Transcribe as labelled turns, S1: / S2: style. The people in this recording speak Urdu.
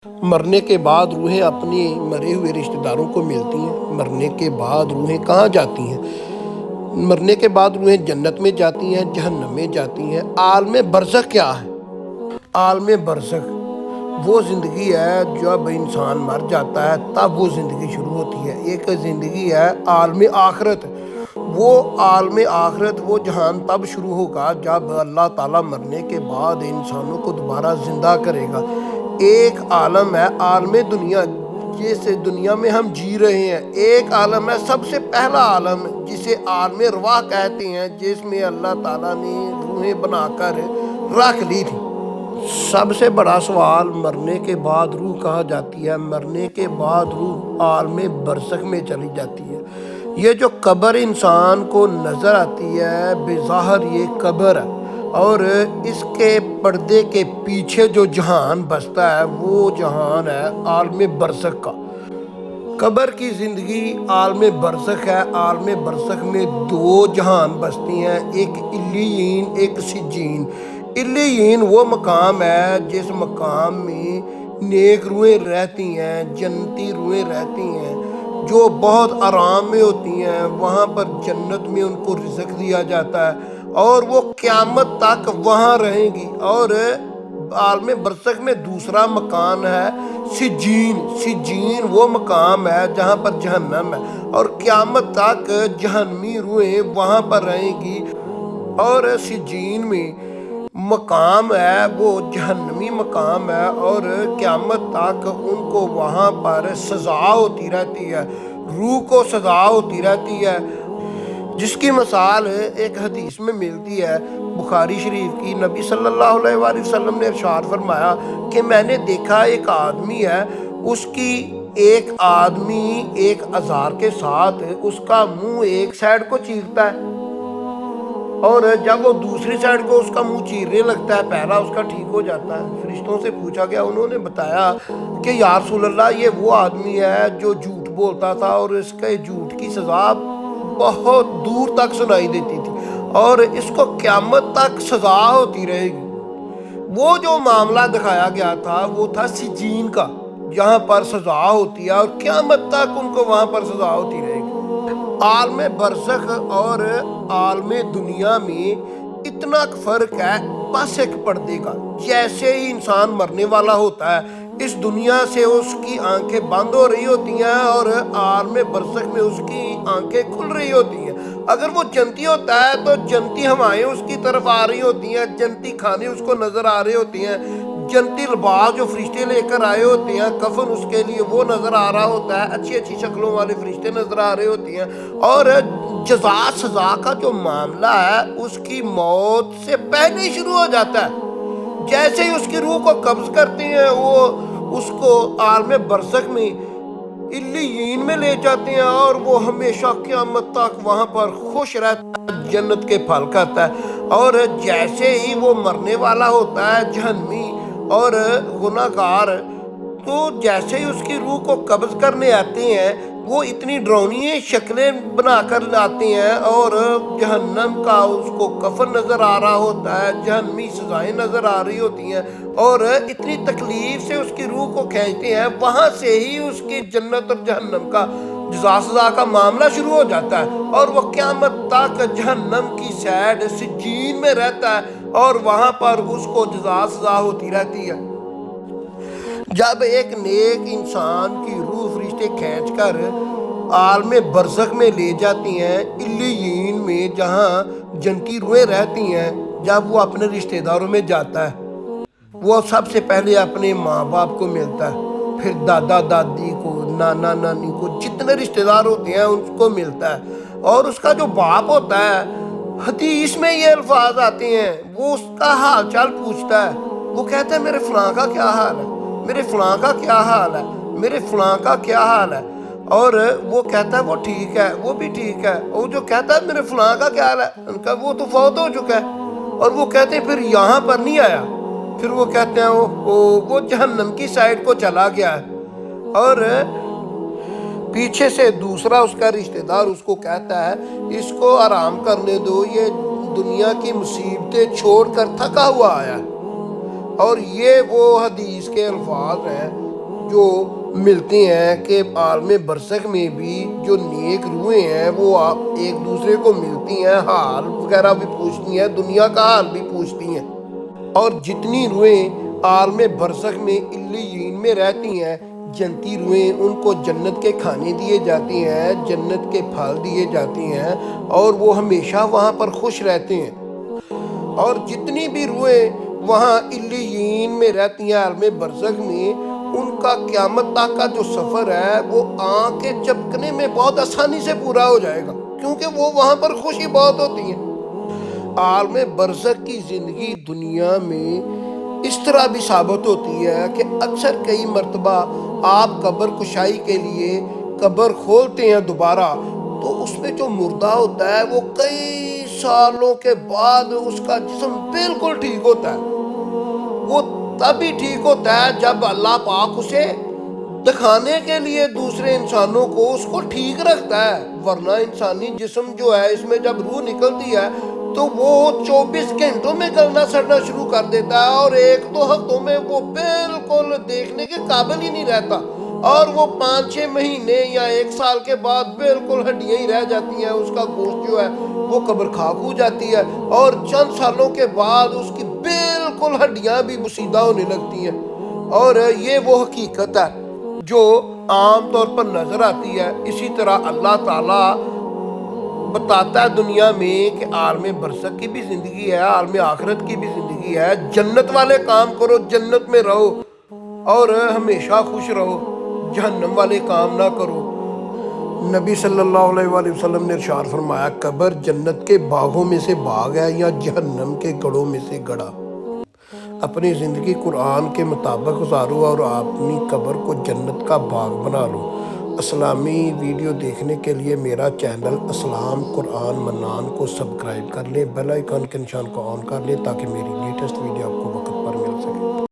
S1: مرنے کے بعد روحیں اپنے مرے ہوئے رشتہ داروں کو ملتی ہیں۔ مرنے کے بعد روحیں کہاں جاتی ہیں؟ مرنے کے بعد روحیں جنت میں جاتی ہیں، جہنم میں جاتی ہیں۔ عالم برزخ کیا ہے؟ عالم برزخ وہ زندگی ہے جب انسان مر جاتا ہے تب وہ زندگی شروع ہوتی ہے۔ ایک زندگی ہے عالم آخرت، وہ عالم آخرت وہ جہان تب شروع ہوگا جب اللہ تعالیٰ مرنے کے بعد انسانوں کو دوبارہ زندہ کرے گا۔ ایک عالم ہے عالم دنیا، جس دنیا میں ہم جی رہے ہیں۔ ایک عالم ہے سب سے پہلا عالم جسے عالم ارواح کہتے ہیں، جس میں اللہ تعالیٰ نے روحیں بنا کر رکھ لی تھی۔ سب سے بڑا سوال مرنے کے بعد روح کہاں جاتی ہے؟ مرنے کے بعد روح عالم برزخ میں چلی جاتی ہے۔ یہ جو قبر انسان کو نظر آتی ہے بظاہر یہ قبر ہے، اور اس کے پردے کے پیچھے جو جہان بستا ہے وہ جہان ہے عالم برزخ کا۔ قبر کی زندگی عالم برزخ ہے۔ عالم برزخ میں دو جہان بستی ہیں، ایک علیین ایک سجین۔ علیین وہ مقام ہے جس مقام میں نیک روحیں رہتی ہیں، جنتی روحیں رہتی ہیں جو بہت آرام میں ہوتی ہیں۔ وہاں پر جنت میں ان کو رزق دیا جاتا ہے اور وہ قیامت تک وہاں رہیں گی۔ اور عالم برزخ میں دوسرا مکان ہے سجین۔ سجین وہ مقام ہے جہاں پر جہنم ہے اور قیامت تک جہنمی روحیں وہاں پر رہیں گی۔ اور سجین میں مقام ہے وہ جہنمی مقام ہے اور قیامت تک ان کو وہاں پر سزا ہوتی رہتی ہے، روح کو سزا ہوتی رہتی ہے، جس کی مثال ایک حدیث میں ملتی ہے بخاری شریف کی۔ نبی صلی اللہ علیہ وآلہ وسلم نے ارشاد فرمایا کہ میں نے دیکھا ایک آدمی ہے، اس کی ایک آدمی ایک اوزار کے ساتھ اس کا منہ ایک سائڈ کو چیرتا ہے، اور جب وہ دوسری سائڈ کو اس کا منہ چیرنے لگتا ہے پہلا اس کا ٹھیک ہو جاتا ہے۔ فرشتوں سے پوچھا گیا، انہوں نے بتایا کہ یا رسول اللہ یہ وہ آدمی ہے جو جھوٹ بولتا تھا اور اس کے جھوٹ کی سزا بہت دور تک سنائی دیتی تھی اور اس کو قیامت تک سزا ہوتی رہے گی۔ وہ جو معاملہ دکھایا گیا تھا وہ تھا سجین کا، جہاں پر سزا ہوتی ہے اور قیامت تک ان کو وہاں پر سزا ہوتی رہے گی۔ عالم برزخ اور عالم دنیا میں اتنا فرق ہے بس ایک پردے کا۔ جیسے ہی انسان مرنے والا ہوتا ہے اس دنیا سے اس کی آنکھیں بند ہو رہی ہوتی ہیں اور عالم برزخ میں اس کی آنکھیں کھل رہی ہوتی ہیں۔ اگر وہ جنتی ہوتا ہے تو جنتی ہوائیں اس کی طرف آ رہی ہوتی ہیں، جنتی کھانے اس کو نظر آ رہے ہوتی ہیں، جنتی لباس جو فرشتے لے کر آئے ہوتے ہیں کفن اس کے لیے وہ نظر آ رہا ہوتا ہے، اچھی اچھی شکلوں والے فرشتے نظر آ رہے ہوتے ہیں۔ اور جزا سزا کا جو معاملہ ہے اس کی موت سے پہلے ہی شروع ہو جاتا ہے۔ جیسے ہی اس کی روح کو قبض کرتے ہیں وہ اس کو عالم برزخ میں علیین میں لے جاتے ہیں اور وہ ہمیشہ قیامت تک وہاں پر خوش رہتا ہے، جنت کے پھل کھاتا ہے۔ اور جیسے ہی وہ مرنے والا ہوتا ہے جہنمی اور گناہگار، تو جیسے ہی اس کی روح کو قبض کرنے آتے ہیں وہ اتنی ڈراؤنی شکلیں بنا کر لاتے ہیں اور جہنم کا اس کو کفن نظر آ رہا ہوتا ہے، جہنمی سزائیں نظر آ رہی ہوتی ہیں اور اتنی تکلیف سے اس کی روح کو کھینچتے ہیں، وہاں سے ہی اس کی جنت اور جہنم کا جزا سزا کا معاملہ شروع ہو جاتا ہے اور وہ قیامت تک جہنم کی سائڈ سجین میں رہتا ہے اور وہاں پر اس کو جزا سزا ہوتی رہتی ہے۔ جب ایک نیک انسان کی روح فرشتے کھینچ کر عالم برزخ میں لے جاتی ہیں، علیین میں جہاں جنتی روحیں رہتی ہیں، جب وہ اپنے رشتہ داروں میں جاتا ہے وہ سب سے پہلے اپنے ماں باپ کو ملتا ہے، پھر دادا دادی کو، نانا نانی کو، جتنے رشتہ دار ہوتے ہیں ان کو ملتا ہے۔ اور اس کا جو باپ ہوتا ہے حدیث میں یہ الفاظ آتے ہیں، وہ اس کا حال چال پوچھتا ہے، وہ کہتا ہے میرے فلاں کا کیا حال ہے، میرے فلاں کا کیا حال ہے، میرے فلاں کا کیا حال ہے، اور وہ کہتا ہے وہ ٹھیک ہے، وہ بھی ٹھیک ہے۔ اور جو کہتا ہے میرے فلاں کا کیا حال ہے، ان کا وہ تو فوت ہو چکا ہے، اور وہ کہتے ہیں پھر یہاں پر نہیں آیا، پھر وہ کہتے ہیں وہ جہنم کی سائڈ کو چلا گیا ہے۔ اور پیچھے سے دوسرا اس کا رشتہ دار اس کو کہتا ہے اس کو آرام کرنے دو، یہ دنیا کی مصیبتیں چھوڑ کر تھکا ہوا آیا ہے۔ اور یہ وہ حدیث کے الفاظ ہیں جو ملتے ہیں کہ عالم برزخ میں بھی جو نیک روحیں ہیں وہ ایک دوسرے کو ملتی ہیں، حال وغیرہ بھی پوچھتی ہیں، دنیا کا حال بھی پوچھتی ہیں۔ اور جتنی روحیں عالم برزخ میں علیین میں رہتی ہیں، جنتی روحیں، ان کو جنت کے کھانے دیے جاتے ہیں، جنت کے پھل دیے جاتے ہیں، اور وہ ہمیشہ وہاں پر خوش رہتے ہیں۔ اور جتنی بھی روحیں وہاں علیین میں رہتی ہیں عالم برزخ میں، ان کا قیامت تک کا جو سفر ہے وہ آنکھیں جھپکنے میں بہت آسانی سے پورا ہو جائے گا، کیونکہ وہ وہاں پر خوشی بہت ہوتی ہے۔ عالم برزخ کی زندگی دنیا میں اس طرح بھی ثابت ہوتی ہے کہ اکثر کئی مرتبہ آپ قبر کشائی کے لیے قبر کھولتے ہیں دوبارہ، تو اس میں جو مردہ ہوتا ہے وہ کئی سالوں کے بعد اس کا جسم بالکل ٹھیک ہوتا ہے۔ وہ تبھی ٹھیک ہوتا ہے جب اللہ پاک اسے دکھانے کے لیے دوسرے انسانوں کو اس کو ٹھیک رکھتا ہے، ورنہ انسانی جسم جو ہے اس میں جب روح نکلتی ہے تو وہ 24 گھنٹوں میں گلنا سڑنا شروع کر دیتا ہے، اور 1-2 ہفتوں میں وہ بالکل دیکھنے کے قابل ہی نہیں رہتا، اور وہ 5-6 مہینے یا 1 سال کے بعد بالکل ہڈیاں ہی رہ جاتی ہیں، اس کا گوشت جو ہے وہ قبر خاک ہو جاتی ہے، اور چند سالوں کے بعد اس کی بالکل ہڈیاں بھی بسیدہ ہونے لگتی ہیں۔ اور یہ وہ حقیقت ہے جو عام طور پر نظر آتی ہے۔ اسی طرح اللہ تعالیٰ بتاتا ہے دنیا میں کہ عالم برزخ کی بھی زندگی ہے، عالم آخرت کی بھی زندگی ہے، جنت والے کام کرو، جنت میں رہو اور ہمیشہ خوش رہو، جہنم والے کام نہ کرو۔ نبی صلی اللہ علیہ وآلہ وسلم نے ارشاد فرمایا، قبر جنت کے باغوں میں سے باغ ہے یا جہنم کے گڑھوں میں سے گڑھا۔ اپنی زندگی قرآن کے مطابق گزارو اور اپنی قبر کو جنت کا باغ بنا لو۔ اسلامی ویڈیو دیکھنے کے لیے میرا چینل اسلام قرآن منان کو سبسکرائب کر لیں، بیل آئیکن کے نشان کو آن کر لیں تاکہ میری لیٹسٹ ویڈیو آپ کو وقت پر مل سکے۔